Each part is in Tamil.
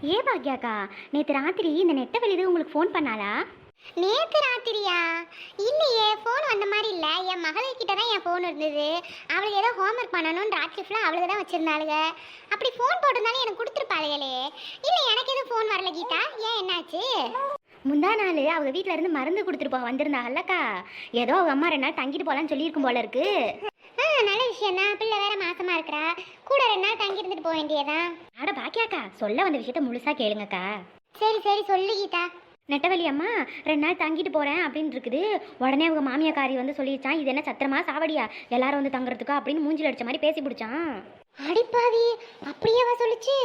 ஏ பாக்யாக்கா, நேற்று ராத்திரி இந்த நெட்ட வெளியது உங்களுக்கு ஃபோன் பண்ணாளா? நேத்து ராத்திரியா? இல்லையே, ஃபோன் வந்த மாதிரி இல்லை. என் மகளுக்கிட்ட தான் என் ஃபோன் இருந்தது. அவளுக்கு ஏதோ ஹோம்ஒர்க் பண்ணணும்னு ராத்திரி ஃபுல்லாக அவளுக்கு தான் வச்சுருந்தாளுங்க. அப்படி ஃபோன் போட்டிருந்தாலும் எனக்கு கொடுத்துருப்பாளுகளே. இல்லை, எனக்கு எதுவும் ஃபோன் வரல கீதா. ஏன், என்னாச்சு? முந்தா நாள் அவங்க வீட்டில் இருந்து மருந்து கொடுத்துட்டு வந்திருந்தாங்கல்லக்கா. ஏதோ அவங்க அம்மா 2 நாள் தங்கிட்டு போகலான்னு சொல்லியிருக்கும் போல இருக்கு. நல்ல விஷயம் தான். பிள்ளை வேற மாசமா இருக்கிறா. கூட 2 நாள் தங்கி இருந்துட்டு போக வேண்டியதான். ஆட பாக்கியாக்கா, சொல்ல வந்த விஷயத்த முழுசா கேளுங்கக்கா. சரி சரி, சொல்லு கீதா. நெட்டவெளி அம்மா 2 நாள் தங்கிட்டு போகிறேன் அப்படின்னு இருக்குது. உடனே அவங்க மாமியாக்காரி வந்து சொல்லிடுச்சான், இது என்ன சத்திரமா சாவடியா எல்லாரும் வந்து தங்குறதுக்கா அப்படின்னு மூஞ்சில் அடிச்ச மாதிரி பேசி பிடிச்சான். அடிப்பாவி, அப்படியேவா சொல்லுச்சு?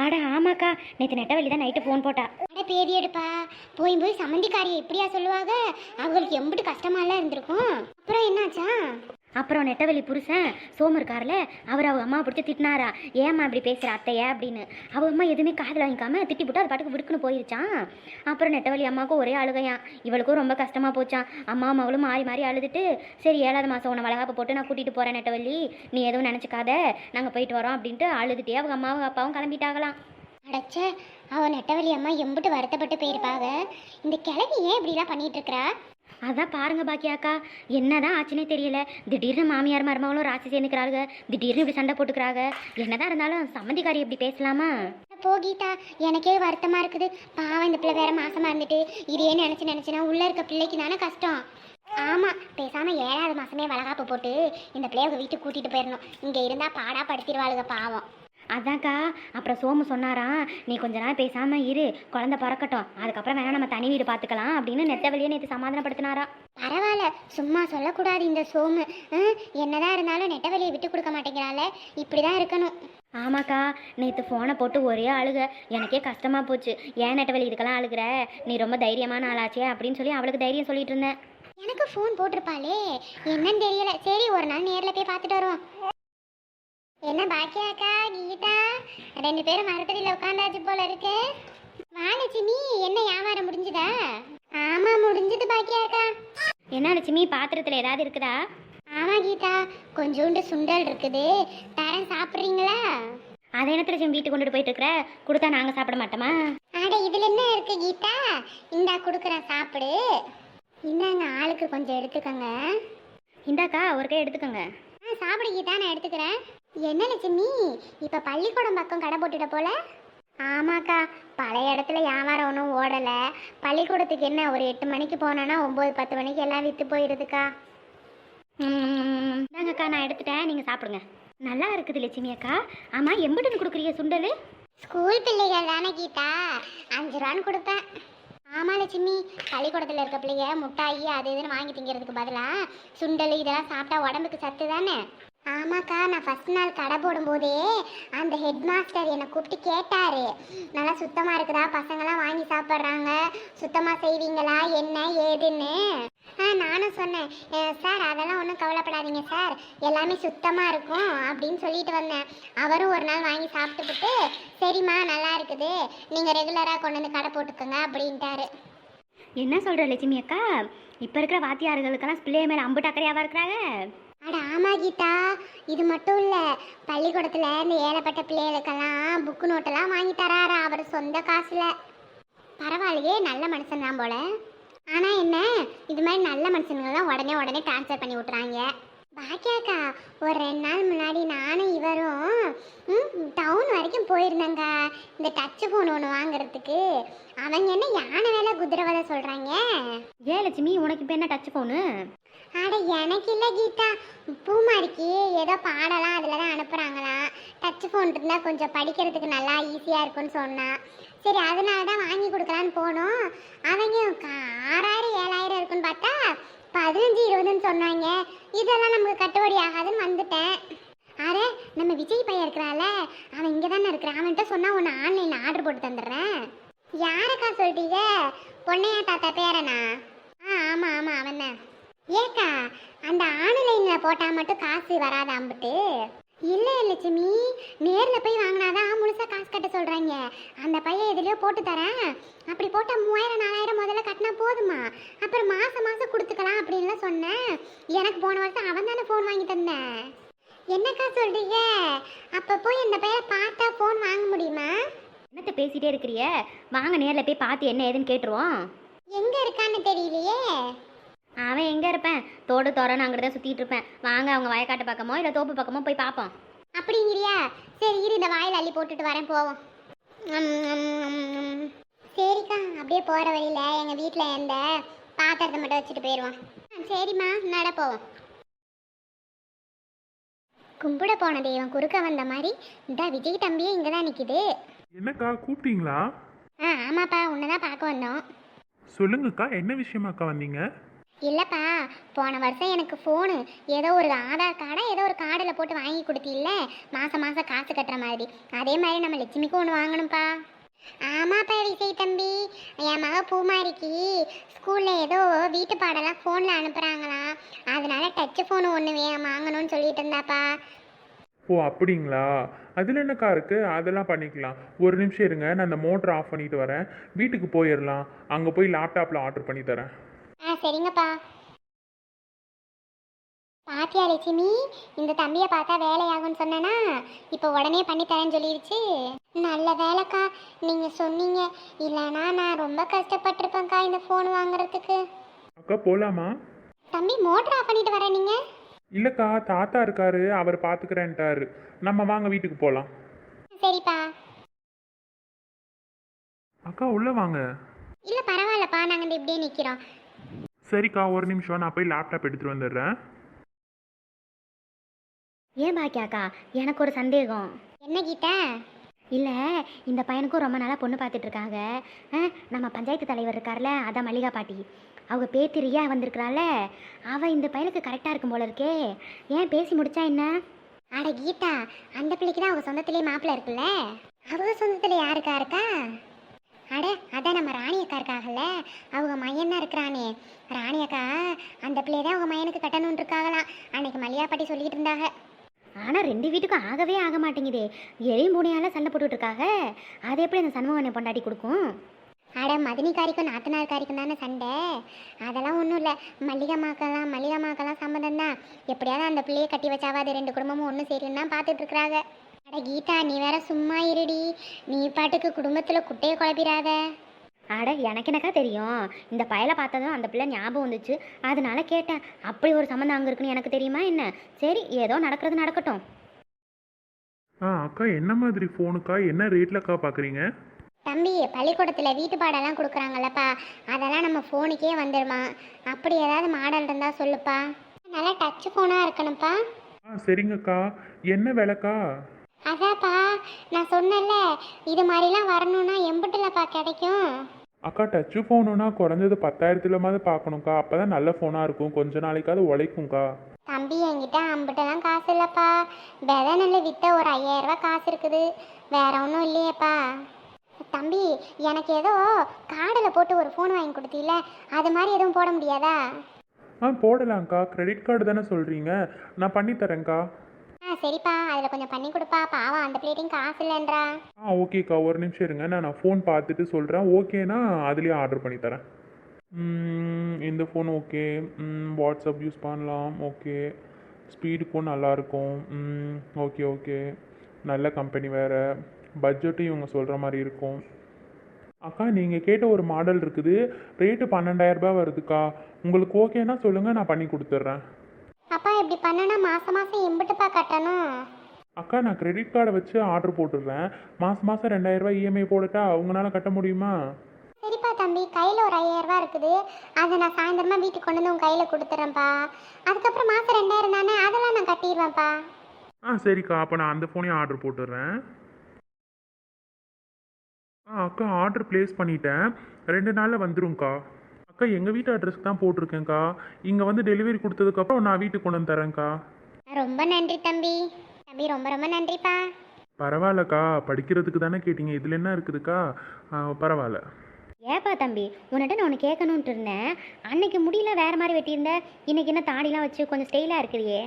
ஆடா ஆமாக்கா, நேற்று நெட்டவெளி தான் நைட்டு ஃபோன் போட்டா. அட பேதி எடுப்பா. போய் போய் சம்மந்திக்காரியை இப்படியா சொல்லுவாங்க? அவங்களுக்கு எம்பிட்டு கஷ்டமாலாம் இருந்திருக்கும். அப்புறம் என்னாச்சா? அப்புறம் நெட்டவெளி புருஷன் சோமு இருக்கார்ல, அவர் அவங்க அம்மா பிடிச்சி திட்டினாரா, ஏம்மா இப்படி பேசுகிற அத்தைய அப்படின்னு. அவங்க அம்மா எதுவுமே காதில் வாங்கிக்காம திட்டி போட்டு அது பாட்டுக்கு விடுக்குன்னு போயிருச்சான். அப்புறம் நெட்டவெளி அம்மாவுக்கும் ஒரே அழுகையான். இவளுக்கும் ரொம்ப கஷ்டமாக போச்சான். அம்மா மகளும் மாறி மாறி அழுதுட்டு, சரி 7வது மாதம் உன்னை வளகாப்ப போட்டு நான் கூட்டிகிட்டு போகிறேன் நெட்டவெளி, நீ எதுவும் நினச்சிக்காத, நாங்கள் போயிட்டு வரோம் அப்படின்ட்டு அழுதுகிட்டே அவங்க அம்மாவும் அப்பாவும் கிளம்பிட்டாங்களாம். அடைச்ச, அவன் நெட்டவழி அம்மா எம்பிட்டு வருத்தப்பட்டு போயிருப்பாங்க. இந்த கிழவி ஏன் இப்படிலாம் பண்ணிட்டு இருக்கிறா? அதான் பாருங்க பாக்கியாக்கா, என்னதான் ஆச்சுன்னே தெரியல. திடீர்னு மாமியார் மருமகளும் ராசி சேர்ந்துக்கிறாங்க, திடீர்னு இப்படி சண்டை போட்டுக்கிறாங்க. என்னதான் இருந்தாலும் சம்மந்திக்காரி எப்படி பேசலாமா? போ கீதா, எனக்கே வருத்தமா இருக்குது. பாவம், இந்த பிள்ளை வேற மாசமா இருந்துட்டு இதையே நினைச்சுனா உள்ள இருக்க பிள்ளைக்கு தானே கஷ்டம். ஆமா, பேசாம 7வது மாசமே வளகாப்பு போட்டு இந்த பிள்ளைய உங்க வீட்டுக்கு கூட்டிட்டு போயிடணும். இங்க இருந்தா பாடா படுத்திடுவாளுங்க பாவம். அதான்க்கா, அப்புறம் சோமு சொன்னாராம், நீ கொஞ்ச நாள் பேசாமல் இரு, குழந்தை பிறக்கட்டும், அதுக்கப்புறம் வேணா நம்ம தனி வீடு பார்த்துக்கலாம் அப்படின்னு நெட்டவெளியே நேற்று சமாதானப்படுத்தினாரா. பரவாயில்ல, சும்மா சொல்லக்கூடாது இந்த சோமு. என்னதான் இருந்தாலும் நெட்டவெளியை விட்டு கொடுக்க மாட்டேங்கிறாள். இப்படிதான் இருக்கணும். ஆமாக்கா, நேற்று ஃபோனை போட்டு ஒரே அழுக. எனக்கே கஷ்டமாக போச்சு. ஏன் நெட்டவெளி இதுக்கெல்லாம் அழுகிற, நீ ரொம்ப தைரியமான ஆளாச்சே அப்படின்னு சொல்லி அவளுக்கு தைரியம் சொல்லிட்டு இருந்தேன். எனக்கு ஃபோன் போட்டிருப்பாளே, என்னன்னு தெரியல. சரி, ஒரு நாள் நேரில் போய் பார்த்துட்டு வரோம். என்ன பாக்கியாக்கா, கீதா 2 பேரும் மரத்தடியில் உட்காந்தாச்சு போல இருக்கு. வாலட்சுமி, என்ன வியாபாரம் முடிஞ்சுதா? ஆமா, முடிஞ்சது பாக்கியாக்கா. என்ன லட்சுமி, பாத்திரத்தில் ஏதாவது இருக்குதா? ஆமா கீதா, கொஞ்சோண்டு சுண்டல் இருக்குது, தரேன், சாப்பிட்றீங்களா? அதை என்னத்துல லட்சுமி வீட்டுக்கு கொண்டுட்டு போயிட்டு இருக்கிற, கொடுத்தா நாங்கள் சாப்பிட மாட்டோமா? அட, இதுல என்ன இருக்கு கீதா? இந்தா கொடுக்குறேன், சாப்பிடு. இந்தாங்க, ஆளுக்கு கொஞ்சம் எடுத்துக்கோங்க. இந்தாக்கா, ஒரு கை எடுத்துக்கோங்க. சாப்பிடு கீதா, நான் எடுத்துக்கிறேன். என்ன லட்சுமி, இப்போ பள்ளிக்கூடம் பக்கம் கடை போட்டுட்ட போல? ஆமாக்கா, பழைய இடத்துல வியாபாரம் ஒன்றும் ஓடலை. பள்ளிக்கூடத்துக்கு என்ன, ஒரு 8 மணிக்கு போனோன்னா 9-10 மணிக்கு எல்லாம் விற்று போயிடுதுக்கா. இந்தாங்கக்கா, நான் எடுத்துட்டேன், நீங்கள் சாப்பிடுங்க. நல்லா இருக்குது லட்சுமி அக்கா. ஆமாம், எம்பிட்டுன்னு கொடுக்குறீங்க சுண்டல்? ஸ்கூல் பிள்ளைகள் தானே கீதா, 5 ரூபான்னு கொடுப்பேன். ஆமா லட்சுமி, பள்ளிக்கூடத்தில் இருக்க பிள்ளைங்க முட்டாயி அது இதுன்னு வாங்கி திங்கிறதுக்கு பதிலாக சுண்டல் இதெல்லாம் சாப்பிட்டா உடம்புக்கு சத்து தானே. ஆமாக்கா, நான் ஃபஸ்ட் நாள் கடை போடும்போதே அந்த ஹெட் மாஸ்டர் என்னை கூப்பிட்டு கேட்டார், நல்லா சுத்தமாக இருக்குதா, பசங்களாம் வாங்கி சாப்பிட்றாங்க, சுத்தமாக செய்வீங்களா, என்ன ஏதுன்னு. நானும் சொன்னேன், சார் அதெல்லாம் ஒன்றும் கவலைப்படாதீங்க சார், எல்லாமே சுத்தமாக இருக்கும் அப்படின்னு சொல்லிட்டு வந்தேன். அவரும் ஒரு நாள் வாங்கி சாப்பிட்டுக்கிட்டு, சரிம்மா நல்லா இருக்குது, நீங்கள் ரெகுலராக கொண்டு வந்து கடை போட்டுக்கோங்க அப்படின்ட்டாரு. என்ன சொல்கிற லட்சுமி அக்கா, இப்போ இருக்கிற வாத்தியார்களுக்கெல்லாம் பிள்ளைய மேலே அம்புட்டு அக்கறையாவா இருக்கிறாங்க? அட ஆமா கீதா, இது மட்டும் இல்லை, பள்ளிக்கூடத்தில் இந்த ஏழைப்பட்ட பிள்ளைகளுக்கெல்லாம் புக்கு நோட்டெல்லாம் வாங்கி தராரா அவர் சொந்த காசில். பரவாயில்லையே, நல்ல மனுஷன் தான் போல. ஆனால் என்ன, இது மாதிரி நல்ல மனுஷனுங்கெல்லாம் உடனே ட்ரான்ஸ்ஃபர் பண்ணி விட்றாங்க. பாக்கியாக்கா, ஒரு 2 நாள் முன்னாடி நானும் இவரும் டவுன் வரைக்கும் போயிருந்தேங்க, இந்த டச்சு ஃபோன் ஒன்று வாங்குறதுக்கு. அவங்க என்ன யானை வேலை குதிரை வேலை சொல்கிறாங்க. ஏன் லட்சுமி, உனக்கு இப்போ என்ன டச் ஃபோனு? அட எனக்கு இல்லை கீதா, பூமாரிக்கு ஏதோ பாடலாம் அதில் தான் அனுப்புகிறாங்களாம். டச் ஃபோன் இருந்தால் கொஞ்சம் படிக்கிறதுக்கு நல்லா ஈஸியாக இருக்குன்னு சொன்னான். சரி, அதனால தான் வாங்கி கொடுக்கலான்னு போனோம். அவங்க 6000-7000 இருக்குன்னு பார்த்தா 15-20ன்னு சொன்னாங்க. இதெல்லாம் நமக்கு கட்டுப்படி ஆகாதுன்னு வந்துட்டேன். அரே, நம்ம விஜய் பையன் இருக்கிறால, அவன் இங்கே தானே இருக்கிறான், அவன்கிட்ட சொன்னால் ஒன்று ஆன்லைனில் ஆர்டர் போட்டு தந்துடுறேன். யாருக்கா சொல்லிட்டீங்க? பொன்னையா தாத்தா பேரனா? ஆமாம் அவன் தான். ஏக்கா, அந்த ஆன்லைனில் போட்டால் மட்டும் காசு வராத அம்பிட்டு? இல்லை லட்சுமி, நேரில் போய் வாங்கினாதான் முழுசாக காசு கட்ட சொல்கிறாங்க. அந்த பையன் எதுலையோ போட்டு தரேன், அப்படி போட்டால் 3000-4000 முதல்ல கட்டினா போதுமா, அப்புறம் மாதம் கொடுத்துக்கலாம் அப்படின்லாம் சொன்னேன். எனக்கு போன வருஷம் அவன் தானே ஃபோன் வாங்கி தந்தேன். என்னக்கா சொல்கிறீங்க? அப்போ போய் அந்த பையனை பார்த்தா ஃபோன் வாங்க முடியுமா? என்னத்தை பேசிகிட்டே இருக்கிறிய, வாங்க நேரில் போய் பார்த்து என்ன ஏதுன்னு கேட்டுருவோம். எங்க இருக்கான்னு தெரியலையே. அவன் எங்கே இருப்பேன், தோடு தோறன்னு அங்கிட்டு தான் சுற்றிட்டு இருப்பேன். வாங்க அவங்க வயக்காட்டு பக்கமோ இல்லை தோப்பு பக்கமோ போய் பார்ப்போம். அப்படிங்கிறியா? சரி இரு, இந்த வாயில் அள்ளி போட்டுட்டு வரேன், போவோம். சரிக்கா, அப்படியே போகிற வழியில் எங்கள் வீட்டில் இந்த பாத்திரத்தை மட்டும் வச்சுட்டு போயிடுவோம். சரிம்மா, நட போவோம். கும்பிட போன தெய்வம் குறுக்க வந்த மாதிரி இந்த விஜய் தம்பியே இங்கே தான் நிற்கிது. என்னக்கா கூப்பிட்டீங்களா? ஆமாப்பா, உன்னை தான் பார்க்க வந்தோம். சொல்லுங்கக்கா, என்ன விஷயமாக்கா வந்தீங்க? இல்லைப்பா, போன வருஷம் எனக்கு ஃபோனு ஏதோ ஒரு ஆதார் கார்டை ஏதோ ஒரு கார்டில் போட்டு வாங்கி கொடுத்தில்ல, மாதம் மாதம் காசு கட்டுற மாதிரி. அதே மாதிரி நம்ம லட்சுமிக்கும் ஒன்று வாங்கணும்ப்பா. ஆமாப்பா விஜய் தம்பி, என் மக பூமாரிக்கு ஸ்கூலில் ஏதோ வீட்டு பாடெல்லாம் ஃபோனில் அனுப்புகிறாங்களாம், அதனால டச்சு ஃபோனு ஒன்று வாங்கணும்னு சொல்லிட்டு இருந்தாப்பா. ஓ அப்படிங்களா? அதில் என்னக்கா இருக்குது, அதெல்லாம் பண்ணிக்கலாம். ஒரு நிமிஷம் இருங்க, நான் அந்த மோட்டர் ஆஃப் பண்ணிட்டு வரேன். வீட்டுக்கு போயிடலாம், அங்கே போய் லேப்டாப்பில் ஆர்டர் பண்ணி தரேன். சரிங்கப்பா. பாத்தியா லட்சுமி, இந்த தம்பியை பார்த்தா வேலையாகும்னு சொன்னேன்னா இப்போ உடனே பண்ணித்தரேன்னு சொல்லிடுச்சு. நல்ல வேலைக்கா, நீங்கள் சொன்னீங்க, இல்லைனா நான் ரொம்ப கஷ்டப்பட்டிருப்பேன்க்கா இந்த ஃபோன் வாங்குறதுக்கு. அக்கா போகலாமா? தம்பி, மோட்டர் ஆஃப் பண்ணிட்டு வரேன். நீங்கள்? இல்லைக்கா, தாத்தா இருக்காரு, அவர் பார்த்துக்கிறேன்ட்டாரு. நம்ம வாங்க வீட்டுக்கு போகலாம். சரிப்பா. அக்கா உள்ளே வாங்க. இல்லை பரவாயில்லப்பா, நாங்கள் இந்த இப்படியே நிற்கிறோம். சரிக்கா, ஒரு நிமிஷம், நான் போய் லேப்டாப் எடுத்துகிட்டு வந்துடுறேன். ஏன் பாக்கியாக்கா, எனக்கு ஒரு சந்தேகம். என்ன கீதா? இல்லை, இந்த பையனுக்கும் ரொம்ப நாளாக பொண்ணு பார்த்துட்டு இருக்காங்க. நம்ம பஞ்சாயத்து தலைவர் இருக்கார்ல, அதான் மல்லிகா பாட்டி, அவங்க பேத்தி ரியா வந்திருக்கிறாள். அவள் இந்த பையனுக்கு கரெக்டாக இருக்கும் போல இருக்கே. ஏன் பேசி முடிச்சா என்ன? அட கீதா, அந்த பிள்ளைக்கு தான் அவங்க சொந்தத்திலே மாப்பிள்ளை இருக்குல்ல. அவங்க சொந்தத்தில் யாருக்கா இருக்கா? அட அதான் நம்ம ராணி அக்கா இருக்காங்கல்ல, அவங்க மையன் தான் இருக்கிறானே. ராணி அக்கா அந்த பிள்ளையை தான் அவங்க மையனுக்கு கட்டணும்னு இருக்காங்களாம். அன்னைக்கு மல்லிகா பாட்டி சொல்லிட்டு இருந்தாங்க. ஆனால் 2 வீட்டுக்கும் ஆகவே ஆக மாட்டேங்குதே. எளியும் பூனையால் சண்டை போட்டுட்டு இருக்காங்க. அதை எப்படி அந்த சண்முகனை பொண்டாட்டி கொடுக்கும்? அட மதினிக்காரிக்கும் நாத்தனார்காரிக்கும் தானே சண்டை. அதெல்லாம் ஒன்றும் இல்லை, மல்லிகாமாக்கெல்லாம் சம்மந்தம் தான். எப்படியாவது அந்த பிள்ளையை கட்டி வச்சாவது 2 குடும்பமும் ஒன்று சரின்னு தான் பார்த்துட்டு இருக்கிறாங்க. அட கீதா, நீ வேற சும்மா இருடி, நீ பாட்டுக்கு குடும்பத்தில் குட்டையை குழப்பிடாத. அட எனக்கு என்னக்கா தெரியும், இந்த பயலை பார்த்ததும் அந்த பிள்ளை ஞாபகம் வந்துச்சு, அதனால கேட்டேன். அப்படி ஒரு சம்மந்தம் அங்கே இருக்குன்னு எனக்கு தெரியுமா என்ன? சரி, ஏதோ நடக்கிறது நடக்கட்டும். அக்கா, என்ன மாதிரி ஃபோனுக்கா, என்ன ரேட்லக்கா பார்க்குறீங்க? தம்பி, பள்ளிக்கூடத்தில் வீட்டு பாடெல்லாம் கொடுக்குறாங்கல்லப்பா, அதெல்லாம் நம்ம ஃபோனுக்கே வந்துடுமா. அப்படி ஏதாவது மாடல் இருந்தால் சொல்லுப்பா. நல்லா டச் ஃபோனாக இருக்கணும்ப்பா. சரிங்கக்கா. என்ன விலைக்கா? அதாப்பா நான் சொன்னேன்ல, இது மாதிரிலாம் வரணும்னா எம்பிட்டுலப்பா கிடைக்கும். அக்கா, டச்சு ஃபோனுன்னா குறைஞ்சது 10,000 பார்க்கணும்க்கா, அப்போ தான் நல்ல ஃபோனாக இருக்கும், கொஞ்ச நாளைக்காவது உழைக்கும்க்கா. தம்பி, என்கிட்ட அம்பிட்டெல்லாம் காசு இல்லைப்பா. விதை நெல் விற்ற ஒரு 5,000 ரூபா காசு இருக்குது, வேற ஒன்றும் இல்லையேப்பா. தம்பி, எனக்கு ஏதோ கார்டில் போட்டு ஒரு ஃபோன் வாங்கி கொடுத்தீல, அது மாதிரி எதுவும் போட முடியாதா? போடலாம்க்கா. கிரெடிட் கார்டு தானே சொல்கிறீங்க, நான் பண்ணி தரேன்க்கா. சரிப்பா, அதில் கொஞ்சம் பண்ணி கொடுப்பா, பாவம் அந்த பிளேட்டையும் காசு இல்லைன்றா. ஓகேக்கா, ஒரு நிமிஷம் இருங்க, நான் ஃபோன் பார்த்துட்டு சொல்கிறேன். ஓகேனா அதுலேயே ஆர்டர் பண்ணி தரேன். இந்த ஃபோன் ஓகே. வாட்ஸ்அப் யூஸ் பண்ணலாம். ஓகே, ஸ்பீடுக்கும் நல்லாயிருக்கும். ஓகே ஓகே, நல்ல கம்பெனி வேறு, பட்ஜெட்டும் இவங்க சொல்கிற மாதிரி இருக்கும். அக்கா, நீங்கள் கேட்ட ஒரு மாடல் இருக்குது, ரேட்டு 12,000 வருதுக்கா. உங்களுக்கு ஓகேனா சொல்லுங்கள், நான் பண்ணி கொடுத்துட்றேன். அப்பா, இப்படி பண்ணனா மாதம் மாதம் எம்பிட்டுப்பா கட்டணும்? அக்கா, நான் கிரெடிட் கார்டை வச்சு ஆர்டர் போட்டுடுறேன். மாதம் 2,000 இஎம்ஐ போட்டுட்டா உங்களால் கட்ட முடியுமா? சரிப்பா தம்பி, கையில் ஒரு 5,000 ரூபா இருக்குது, அதை நான் சாயந்தரமா வீட்டுக்கு கொண்டு வந்து உங்கள் கையில் கொடுத்துட்றேன்ப்பா. அதுக்கப்புறம் மாதம் 2,000 தானே, அதெல்லாம் நான் கட்டிடுவேன்ப்பா. சரிக்கா, அப்போ நான் அந்த ஃபோனையும் ஆர்டர் போட்டுடுறேன். அக்கா, ஆர்டர் ப்ளேஸ் பண்ணிட்டேன், 2 நாளில் வந்துரும்க்கா. அக்கா, எங்கள் வீட்டு அட்ரஸ்க்கு தான் போட்டிருக்கேன்க்கா. இங்கே வந்து டெலிவரி கொடுத்ததுக்கப்புறம் நான் வீட்டுக்கு கொண்டு வந்து தரேன்க்கா. ரொம்ப நன்றி தம்பி. தம்பி, ரொம்ப ரொம்ப நன்றிப்பா. பரவாயில்லக்கா, படிக்கிறதுக்கு தானே கேட்டீங்க, இதில் என்ன இருக்குதுக்கா? பரவாயில்ல. ஏப்பா தம்பி, உன்னிட்ட நான் ஒன்று கேட்கணுன்ட்டு இருந்தேன். அன்னைக்கு முடியல வேறு மாதிரி வெட்டியிருந்தேன், இன்னைக்கு என்ன தாடிலாம் வச்சு கொஞ்சம் ஸ்டைலாக இருக்கிறியே?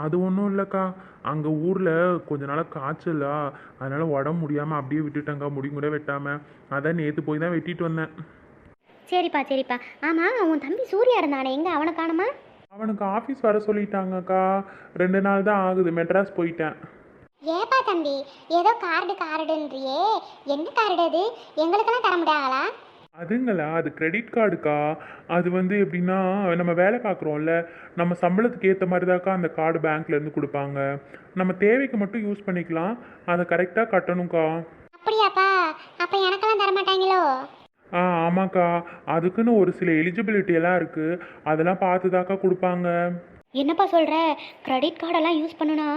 அது ஒன்றும் இல்லைக்கா, அங்கே ஊரில் கொஞ்ச நாளாக காய்ச்சலா, அதனால் உடம்பு முடியாமல் அப்படியே விட்டுட்டேங்க்கா, முடி கூட வெட்டாமல். அதான் நேற்று போய் தான் வெட்டிட்டு வந்தேன். சரிப்பா சரிப்பா. ஆமாம், உன் தம்பி சூர்யா இருந்தானே, எங்கே அவனை காணுமா? அவனுக்கு ஆஃபீஸ் வர சொல்லிட்டாங்கக்கா, 2 நாள் தான் ஆகுது, மெட்ராஸ் போயிட்டேன். ஏப்பா தம்பி, ஏதோ கார்டுன்றியே, என்ன கார்டு அது? எங்களுக்கெல்லாம் தர முடியாங்களா? அதுங்களா, அது கிரெடிட் கார்டுக்கா. அது வந்து எப்படின்னா, நம்ம வேலை பார்க்குறோம்ல, நம்ம சம்பளத்துக்கு ஏற்ற மாதிரி தாக்கா அந்த கார்டு பேங்க்லேருந்து கொடுப்பாங்க. நம்ம தேவைக்கு மட்டும் யூஸ் பண்ணிக்கலாம், அதை கரெக்டாக கட்டணும்க்கா. அப்படியாப்பா? அப்ப எனக்கெல்லாம் தர மாட்டாங்களோ? ஆமாக்கா, அதுக்குன்னு ஒரு சில எலிஜிபிலிட்டி எல்லாம் இருக்குது, அதெல்லாம் பார்த்துதாக்கா கொடுப்பாங்க. என்னப்பா சொல்கிற? கிரெடிட் கார்டெல்லாம் யூஸ் பண்ணுனா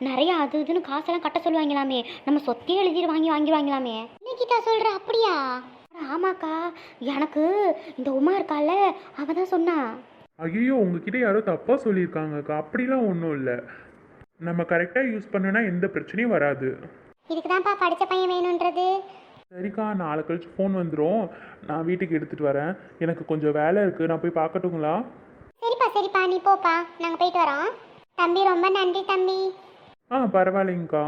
நிறைய அது இதுன்னு காசெல்லாம் கட்ட சொல்லுவாங்களாமே, நம்ம சொத்தையே எழுதிட்டு வாங்கிடுவாங்களாமே. என்ன கீதா சொல்ற? அப்படியா? ஆமாக்கா, எனக்கு இந்த உமா இருக்கால, அவ தான் சொன்னா. ஐயோ, உங்ககிட்ட யாரோ தப்பாக சொல்லியிருக்காங்கக்கா. அப்படிலாம் ஒன்றும் இல்லை, நம்ம கரெக்டாக யூஸ் பண்ணுனா எந்த பிரச்சனையும் வராது. இதுக்கு தான்ப்பா படிச்ச பையன் வேணுன்றது. சரிக்கா, நாளை கழிச்சு ஃபோன் வந்துடும், நான் வீட்டுக்கு எடுத்துகிட்டு வரேன். எனக்கு கொஞ்சம் வேலை இருக்குது, நான் போய் பார்க்கட்டுங்களா? சரிப்பா, நீ போப்பா, நாங்க போயிட்டு வரோம். தம்பி, ரொம்ப நன்றி தம்பி. பரவாயில்லைங்கக்கா.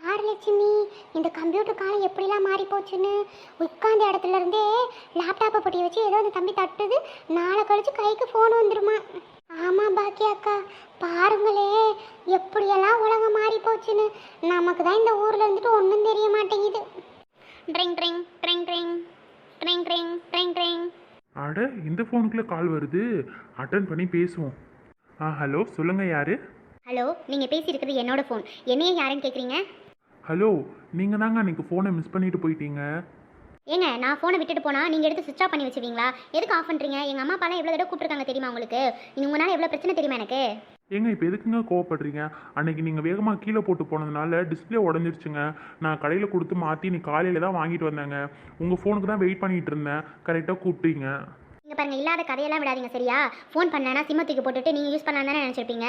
பாரு லட்சுமி, இந்த கம்ப்யூட்டர் காலம் எப்படிலாம் மாறி போச்சுன்னு. உட்காந்த இடத்துல இருந்தே லேப்டாப்பை பொட்டி வச்சு ஏதோ அந்த தம்பி தட்டுது, நாளை கழிச்சு கைக்கு ஃபோன் வந்துருமா. ஆமா பாக்கியா அக்கா, பாருங்களே எப்படியெல்லாம் உலகம் மாறி போச்சுன்னு. நமக்கு தான் இந்த ஊர்ல இருந்துட்டு ஒன்றும் தெரிய மாட்டேங்குது. Drink drink drink drink drink drink drink drink. அட, இந்த ஃபோனுக்குள்ளே கால் வருது, அட்டன் பண்ணி பேசுவோம். ஹலோ, சொல்லுங்கள், யார்? ஹலோ, நீங்கள் பேசியிருக்கிறது என்னோட ஃபோன், என்னையே யாருன்னு கேட்குறீங்க? ஹலோ, நீங்கள் தாங்க அன்றைக்கி ஃபோனை மிஸ் பண்ணிட்டு போயிட்டீங்க. ஏங்க, நான் ஃபோனை விட்டுட்டு போனால் நீங்கள் எடுத்து சுவிட்ச் ஆஃப் பண்ணி வச்சுருவீங்களா? எதுக்கு ஆஃப் பண்ணுறீங்க? எங்கள் அம்மா அப்பாலாம் எவ்வளோ தடவை கூப்பிட்ருக்காங்க தெரியுமா உங்களுக்கு? உங்களால் எவ்வளோ பிரச்சனை தெரியுமா எனக்கு? ஏங்க, இப்போ எதுக்குங்க கோவப்படுறீங்க? அன்னைக்கு நீங்கள் வேகமாக கீழே போட்டு போனதுனால டிஸ்பிளே உடஞ்சிருச்சுங்க. நான் கடையில் கொடுத்து மாற்றி நீ காலையில் தான் வாங்கிட்டு வந்தேங்க. உங்கள் ஃபோனுக்கு தான் வெயிட் பண்ணிகிட்டு இருந்தேன், கரெக்டாக கூப்பிட்டீங்க. நீங்கள் பாருங்கள், இல்லாத கதையெல்லாம் விடாதீங்க சரியா? ஃபோன் பண்ணேன்னா சிம்ம தூக்கி போட்டுட்டு நீங்கள் யூஸ் பண்ணலாம் தானே நினச்சிருப்பீங்க.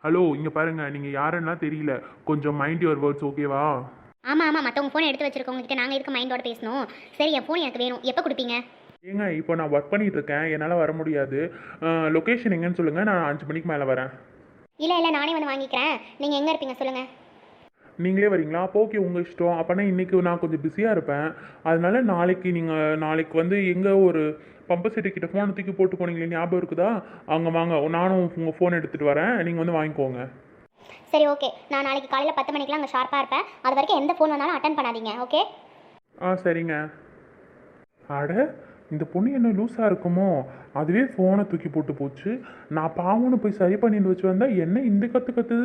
ஹலோ, இங்கே பாருங்கள், நீங்கள் யாருன்னா தெரியல, கொஞ்சம் மைண்ட் யுவர் வேர்ட்ஸ், ஓகேவா? ஆமாம், மற்றவங்க ஃபோன் எடுத்து வச்சிருக்கவங்க கிட்ட நாங்கள் எதுக்கு மைண்டோட பேசணும்? சரி, என் ஃபோன் எனக்கு வேணும், எப்போ கொடுப்பீங்க? ஏங்க, இப்போ நான் ஒர்க் பண்ணிகிட்டு இருக்கேன், என்னால் வர முடியாது. லொக்கேஷன் எங்கன்னு சொல்லுங்கள், நான் 5 மணிக்கு மேலே வரேன். இல்லை நானே வந்து வாங்கிக்கிறேன். நீங்கள் எங்கே இருப்பீங்க சொல்லுங்கள். நீங்களே வரீங்களா? அப்போ ஓகே, உங்கள் இஷ்டம். அப்போனா இன்றைக்கி நான் கொஞ்சம் பிஸியாக இருப்பேன், அதனால நாளைக்கு வந்து எங்கே ஒரு பம்பு செட்டு கிட்ட ஃபோனை தூக்கி போட்டு போனீங்களே, ஞாபகம் இருக்குதா? அங்கே வாங்க, நானும் உங்கள் ஃபோன் எடுத்துகிட்டு வரேன், நீங்கள் வந்து வாங்கிக்கோங்க. சரி, ஓகே. நான் நாளைக்கு காலையில் 10 மணிக்கெலாம் அங்கே ஷார்ப்பாக இருப்பேன். அது வரைக்கும் எந்த ஃபோன் வந்தாலும் அட்டன் பண்ணாதீங்க, ஓகே? சரிங்க. அட, இந்த பொண்ணு என்ன லூஸாக இருக்குமோ, அதுவே ஃபோனை தூக்கி போட்டு போச்சு. நான் பாவம்னு போய் சரி பண்ணிட்டு வச்சு வந்தால் என்ன இந்த கற்றுது.